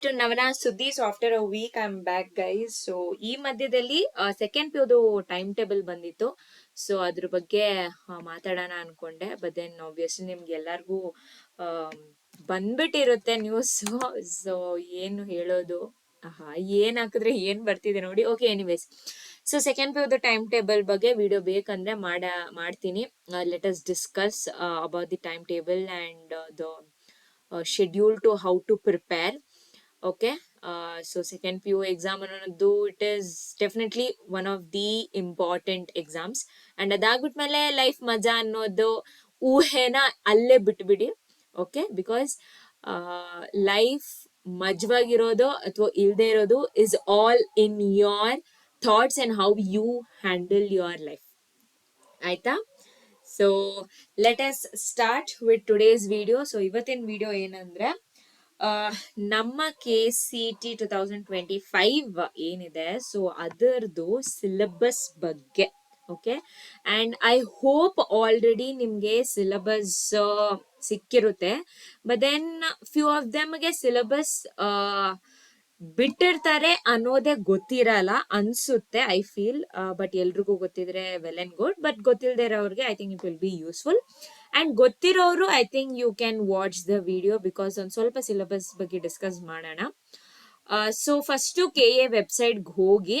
to Navana Suddhi. So after a week, I'm back, guys. So ಈ ಮಧ್ಯದಲ್ಲಿ second ಪಿಯುದು time table ಬಂದಿತ್ತು. So ಅದ್ರ ಬಗ್ಗೆ ಮಾತಾಡೋಣ ಅನ್ಕೊಂಡೆ. ಬಟ್ ದೆನ್ ಆಬ್ವಿಯಸ್ಲಿ ನಿಮ್ಗೆ ಎಲ್ಲರಿಗೂ ಬಂದ್ಬಿಟ್ಟಿರುತ್ತೆ ನ್ಯೂಸ್. ಸೊ ಏನು ಹೇಳೋದು, ಏನ್ ಹಾಕಿದ್ರೆ ಏನ್ ಬರ್ತಿದೆ ನೋಡಿ. Okay, anyways. ಸೊ ಸೆಕೆಂಡ್ ಪಿಯುದು ಟೈಮ್ ಟೇಬಲ್ ಬಗ್ಗೆ ವಿಡಿಯೋ ಬೇಕಂದ್ರೆ ಮಾಡ್ತೀನಿ. Let us discuss about the time table and the schedule to how to prepare. Okay, so second PU exam ಅನ್ನೋದು it is definitely one of the important exams. And ಅದಾಗ್ಬಿಟ್ಮೇಲೆ life ಮಜಾ ಅನ್ನೋದು ಊಹೆನ ಅಲ್ಲೇ ಬಿಟ್ಬಿಡಿ. Okay, because life ಮಜವಾಗಿರೋದು ಅಥವಾ ಇಲ್ಲದೆ ಇರೋದು is all in your thoughts and how you handle your life. ಆಯ್ತಾ? So let us start with today's video. So ಇವತ್ತಿನ ವಿಡಿಯೋ ಏನಂದ್ರೆ ನಮ್ಮ KCET 2025 ಏನಿದೆ, ಸೊ ಅದರದು ಸಿಲೆಬಸ್ ಬಗ್ಗೆ. Okay, and I hope already ನಿಮ್ಗೆ ಸಿಲೆಬಸ್ ಸಿಕ್ಕಿರುತ್ತೆ. ಬಟ್ ದೆನ್ ಫ್ಯೂ ಆಫ್ ದೆಮ್ಗೆ ಸಿಲೆಬಸ್ ಬಿಟ್ಟಿರ್ತಾರೆ ಅನ್ನೋದೇ ಗೊತ್ತಿರಲ್ಲ ಅನ್ಸುತ್ತೆ, ಐ ಫೀಲ್. ಬಟ್ ಎಲ್ರಿಗೂ ಗೊತ್ತಿದ್ರೆ ವೆಲ್ ಅಂಡ್ ಗುಡ್. ಬಟ್ ಗೊತ್ತಿಲ್ಲದೆ ಇರೋರಿಗೆ I think it will be useful. And ಗೊತ್ತಿರೋರು I think you can watch the video, because ಒಂದು ಸ್ವಲ್ಪ ಸಿಲೆಬಸ್ ಬಗ್ಗೆ ಡಿಸ್ಕಸ್ ಮಾಡೋಣ. ಸೊ ಫಸ್ಟು KA ವೆಬ್ಸೈಟ್ಗೆ ಹೋಗಿ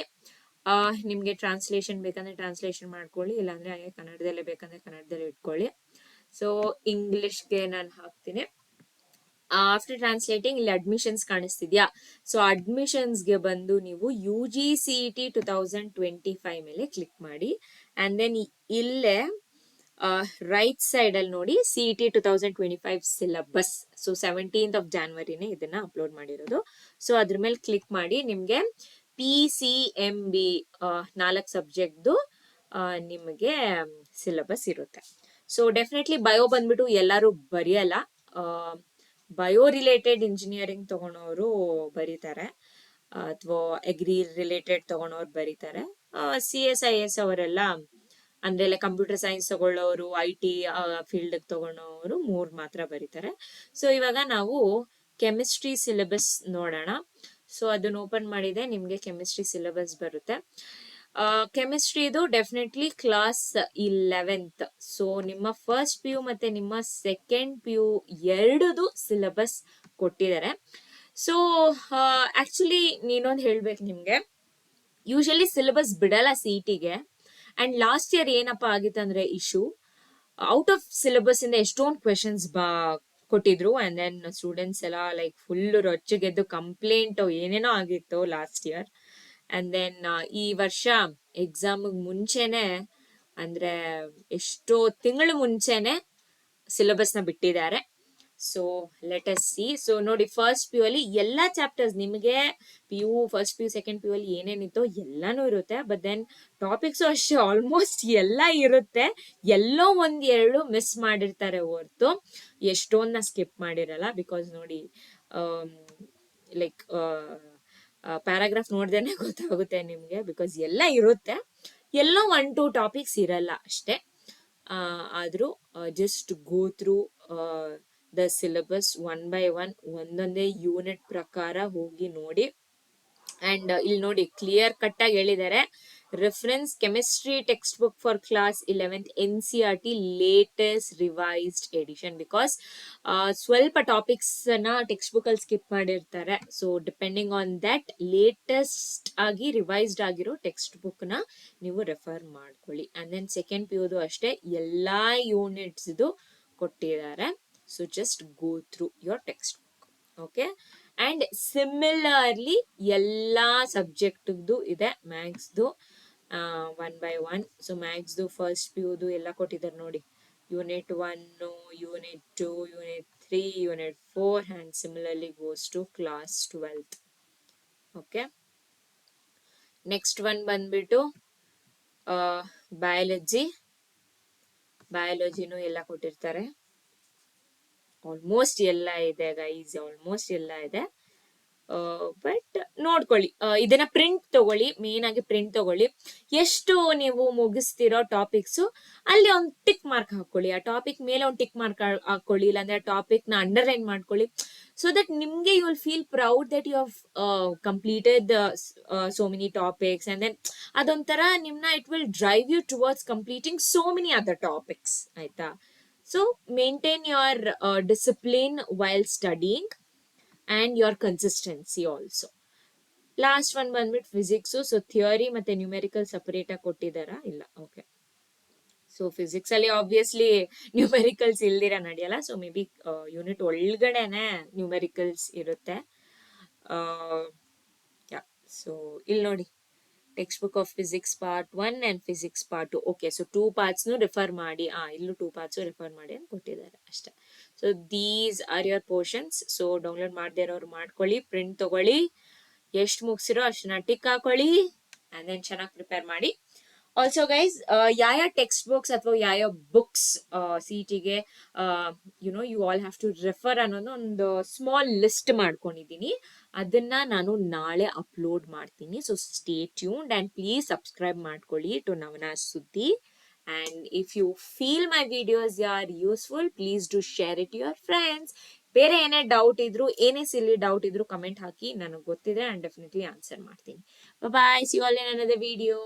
ನಿಮಗೆ ಟ್ರಾನ್ಸ್ಲೇಷನ್ ಬೇಕಂದ್ರೆ ಟ್ರಾನ್ಸ್ಲೇಷನ್ ಮಾಡ್ಕೊಳ್ಳಿ, ಇಲ್ಲಾಂದ್ರೆ ಹಾಗೆ ಕನ್ನಡದಲ್ಲೇ ಬೇಕಂದ್ರೆ ಕನ್ನಡದಲ್ಲೇ ಇಟ್ಕೊಳ್ಳಿ. ಸೊ ಇಂಗ್ಲಿಷ್ಗೆ ನಾನು ಹಾಕ್ತೀನಿ. ಆಫ್ಟರ್ ಟ್ರಾನ್ಸ್ಲೇಟಿಂಗ್ ಇಲ್ಲಿ ಅಡ್ಮಿಷನ್ಸ್ ಕಾಣಿಸ್ತಿದ್ಯಾ? ಸೊ ಅಡ್ಮಿಷನ್ಸ್ಗೆ ಬಂದು ನೀವು UGCET 2025 ಮೇಲೆ ಕ್ಲಿಕ್ ಮಾಡಿ. ಅಂಡ್ ದೆನ್ ಇಲ್ಲೇ ರೈಟ್ ಸೈಡ್ ಅಲ್ಲಿ ನೋಡಿ CET 2025 syllabus. So 17th of January ಇದನ್ನ ಅಪ್ಲೋಡ್ ಮಾಡಿರೋದು. ಸೊ ಅದ್ರ ಮೇಲೆ ಕ್ಲಿಕ್ ಮಾಡಿ ನಿಮ್ಗೆ PCMB 4 ಸಬ್ಜೆಕ್ಟ್ದು ನಿಮಗೆ ಸಿಲೆಬಸ್ ಇರುತ್ತೆ. ಸೊ ಡೆಫಿನೆಟ್ಲಿ ಬಯೋ ಬಂದ್ಬಿಟ್ಟು ಎಲ್ಲರೂ ಬರೆಯಲ್ಲ. ಬಯೋ ರಿಲೇಟೆಡ್ ಇಂಜಿನಿಯರಿಂಗ್ ತಗೊಳೋರು ಬರೀತಾರೆ, ಅಥವಾ ಅಗ್ರಿ ರಿಲೇಟೆಡ್ ತಗೊಳೋರು ಬರೀತಾರೆ. CSIS ಅವರೆಲ್ಲ ಅಂದ್ರೆ ಕಂಪ್ಯೂಟರ್ ಸೈನ್ಸ್ ತಗೊಳ್ಳೋರು, IT ಫೀಲ್ಡ್ ತಗೊಳ್ಳೋರು 3 ಮಾತ್ರ ಬರೀತಾರೆ. ಸೊ ಇವಾಗ ನಾವು ಕೆಮಿಸ್ಟ್ರಿ ಸಿಲೆಬಸ್ ನೋಡೋಣ. ಸೊ ಅದನ್ನ ಓಪನ್ ಮಾಡಿದೆ, ನಿಮ್ಗೆ ಕೆಮಿಸ್ಟ್ರಿ ಸಿಲೆಬಸ್ ಬರುತ್ತೆ. ಕೆಮಿಸ್ಟ್ರಿದು ಡೆಫಿನೆಟ್ಲಿ ಕ್ಲಾಸ್ 11th. ಸೊ ನಿಮ್ಮ ಫಸ್ಟ್ PU ಮತ್ತೆ ನಿಮ್ಮ ಸೆಕೆಂಡ್ PU ಎರಡದು ಸಿಲೆಬಸ್ ಕೊಟ್ಟಿದ್ದಾರೆ. ಸೊ ಆಕ್ಚುಲಿ ನೀನೊಂದು ಹೇಳ್ಬೇಕು ನಿಮ್ಗೆ, ಯೂಶಲಿ ಸಿಲೆಬಸ್ ಬಿಡಲ್ಲ CETಗೆ. ಅಂಡ್ ಲಾಸ್ಟ್ ಇಯರ್ ಏನಪ್ಪಾ ಆಗಿತ್ತಂದ್ರೆ ಇಶ್ಯೂ, ಔಟ್ ಆಫ್ ಸಿಲೆಬಸ್ ಇಂದ ಎಷ್ಟೊಂದು ಕ್ವೆಶನ್ಸ್ ಕೊಟ್ಟಿದ್ರು. ಅಂಡ್ ದೆನ್ ಸ್ಟೂಡೆಂಟ್ಸ್ ಎಲ್ಲ ಲೈಕ್ ಫುಲ್ ರೊಚ್ಚಿಗೆದ್ದು ಕಂಪ್ಲೇಂಟ್ ಏನೇನೋ ಆಗಿತ್ತು ಲಾಸ್ಟ್ ಇಯರ್. ಅಂಡ್ ದೆನ್ ಈ ವರ್ಷ ಎಕ್ಸಾಮ್ ಮುಂಚೆನೆ, ಅಂದ್ರೆ ಎಷ್ಟೋ ತಿಂಗಳು ಮುಂಚೆನೆ ಸಿಲೆಬಸ್ನ ಬಿಟ್ಟಿದ್ದಾರೆ. So let us see. So ನೋಡಿ, ಫಸ್ಟ್ PU ಅಲ್ಲಿ ಎಲ್ಲಾ ಚಾಪ್ಟರ್ಸ್ ನಿಮಗೆ ಫಸ್ಟ್ PU ಸೆಕೆಂಡ್ PU ಅಲ್ಲಿ ಏನೇನಿತ್ತೋ ಎಲ್ಲಾನು ಇರುತ್ತೆ. ಬಟ್ ದೆನ್ ಟಾಪಿಕ್ಸು ಅಷ್ಟೇ ಆಲ್ಮೋಸ್ಟ್ ಎಲ್ಲ ಇರುತ್ತೆ. ಎಲ್ಲೋ ಒಂದೆರಡು ಮಿಸ್ ಮಾಡಿರ್ತಾರೆ ಹೊರ್ತು ಎಷ್ಟೊಂದನ್ನ ಸ್ಕಿಪ್ ಮಾಡಿರಲ್ಲ. ಬಿಕಾಸ್ ನೋಡಿ, ಲೈಕ್ ಪ್ಯಾರಾಗ್ರಾಫ್ ನೋಡ್ದೇನೆ ಗೊತ್ತಾಗುತ್ತೆ ನಿಮ್ಗೆ, ಬಿಕಾಸ್ ಎಲ್ಲ ಇರುತ್ತೆ, ಎಲ್ಲೋ 1-2 ಟಾಪಿಕ್ಸ್ ಇರಲ್ಲ ಅಷ್ಟೇ. ಆದ್ರೂ just go through the syllabus one by one, ಒಂದೊಂದೇ ಯೂನಿಟ್ ಪ್ರಕಾರ ಹೋಗಿ ನೋಡಿ. ಅಂಡ್ ಇಲ್ಲಿ ನೋಡಿ ಕ್ಲಿಯರ್ ಕಟ್ ಆಗಿ ಹೇಳಿದ್ದಾರೆ, reference chemistry textbook for class 11th NCERT latest revised edition. Because ಸ್ವಲ್ಪ ಟಾಪಿಕ್ಸ್ ನ ಟೆಕ್ಸ್ಟ್ ಬುಕ್ ಅಲ್ಲಿ ಸ್ಕಿಪ್ ಮಾಡಿರ್ತಾರೆ. So depending on that latest ಆಗಿ ರಿವೈಸ್ಡ್ ಆಗಿರೋ ಟೆಕ್ಸ್ಟ್ ಬುಕ್ ನ ನೀವು ರೆಫರ್ ಮಾಡ್ಕೊಳ್ಳಿ. ಅಂಡ್ ದೆನ್ ಸೆಕೆಂಡ್ PUದು ಅಷ್ಟೇ ಎಲ್ಲಾ ಯೂನಿಟ್ಸ್ ಕೊಟ್ಟಿದ್ದಾರೆ. So just go through your textbook. Okay, and similarly ಎಲ್ಲಾ ಸಬ್ಜೆಕ್ಟ್ದು ಇದೆ. ಮ್ಯಾಥ್ಸ್ದು 1 by 1. ಸೊ ಮ್ಯಾಥ್ಸ್ದು ಫಸ್ಟ್ PUದು ಎಲ್ಲ ಕೊಟ್ಟಿದ್ದಾರೆ ನೋಡಿ, unit 1, unit 2, unit 3, unit 4, and similarly goes to class 12th. Okay, next one ಬಂದ್ಬಿಟ್ಟು ಬಯಾಲಜಿನೂ ಎಲ್ಲ ಕೊಟ್ಟಿರ್ತಾರೆ. ಆಲ್ಮೋಸ್ಟ್ ಎಲ್ಲ ಇದೆ ಗೈಸ್, ಆಲ್ಮೋಸ್ಟ್ ಎಲ್ಲ ಇದೆ. ಬಟ್ ನೋಡ್ಕೊಳ್ಳಿ, ಇದನ್ನ ಪ್ರಿಂಟ್ ತಗೊಳ್ಳಿ, ಮೇನ್ ಆಗಿ ಪ್ರಿಂಟ್ ತಗೊಳ್ಳಿ. ಎಷ್ಟು ನೀವು ಮುಗಿಸ್ತಿರೋ ಟಾಪಿಕ್ಸು ಅಲ್ಲಿ ಒಂದು ಟಿಕ್ ಮಾರ್ಕ್ ಹಾಕೊಳ್ಳಿ, ಆ ಟಾಪಿಕ್ ಮೇಲೆ ಒಂದು ಟಿಕ್ ಮಾರ್ಕ್ ಹಾಕೊಳ್ಳಿ, ಇಲ್ಲಾಂದ್ರೆ ಆ ಟಾಪಿಕ್ ನ ಅಂಡರ್ಲೈನ್ ಮಾಡ್ಕೊಳ್ಳಿ. ಸೊ ದಟ್ ನಿಮ್ಗೆ you will feel proud that you have completed so many topics, and then ಅದೊಂಥರ ನಿಮ್ನ it will drive you towards completing so many other topics, ಆಯ್ತಾ. So maintain your discipline while studying and your consistency also. Last one ಬಂದ್ಬಿಟ್ಟು physics. So theory ಮತ್ತೆ numerical separate ಆಗಿ ಕೊಟ್ಟಿದಾರಾ? ಇಲ್ಲ. Okay. So physics ಅಲ್ಲಿ obviously numericals ಇಲ್ದಿರ ನಡೆಯಲ್ಲ. So may be unit ಒಳಗಡೆನೆ ನ್ಯೂಮೆರಿಕಲ್ಸ್ ಇರುತ್ತೆ. ಸೊ ಇಲ್ಲಿ ನೋಡಿ, text book of physics part 1 and physics part 2. Okay, so 2 ಪಾರ್ಟ್ಸ್ನು ರಿಫರ್ ಮಾಡಿ. ಇಲ್ಲೂ 2 ಪಾರ್ಟ್ಸ್ ರಿಫರ್ ಮಾಡಿ ಅಂತ ಕೊಟ್ಟಿದ್ದಾರೆ ಅಷ್ಟೇ. So these are your portions. So download ಮಾಡದೇ ಇರೋರು ಮಾಡ್ಕೊಳ್ಳಿ, ಪ್ರಿಂಟ್ ತಗೊಳ್ಳಿ, ಎಷ್ಟು ಮುಗಿಸಿರೋ ಅಷ್ಟನ್ನ ಟಿಕ್ ಹಾಕೊಳ್ಳಿ, ಅಂಡ್ ದೆನ್ ಚೆನ್ನಾಗಿ ಪ್ರಿಪೇರ್ ಮಾಡಿ. ಆಲ್ಸೋ ಗೈಸ್, ಯಾವ ಟೆಕ್ಸ್ಟ್ ಬುಕ್ಸ್ ಅಥವಾ ಯಾವ ಬುಕ್ಸ್ CET-ಗೆ you all have to refer ಅನ್ನೋದು ಒಂದು ಸ್ಮಾಲ್ ಲಿಸ್ಟ್ ಮಾಡ್ಕೊಂಡಿದ್ದೀನಿ. ಅದನ್ನ ನಾನು ನಾಳೆ ಅಪ್ಲೋಡ್ ಮಾಡ್ತೀನಿ. So stay tuned and please subscribe ಮಾಡ್ಕೊಳ್ಳಿ ಟು ನವನ ಸುದ್ದಿ. And if you feel my videos are useful, please do share it to your friends. ಬೇರೆ ಏನೇ ಡೌಟ್ ಇದ್ರು, ಏನೇ ಸಿಲ್ಲಿ ಡೌಟ್ ಇದ್ರು ಕಮೆಂಟ್ ಹಾಕಿ, ನನಗೆ ಗೊತ್ತಿದೆ, and ಡೆಫಿನೆಟ್ಲಿ ಆನ್ಸರ್ ಮಾಡ್ತೀನಿ. Bye, see you all in another video.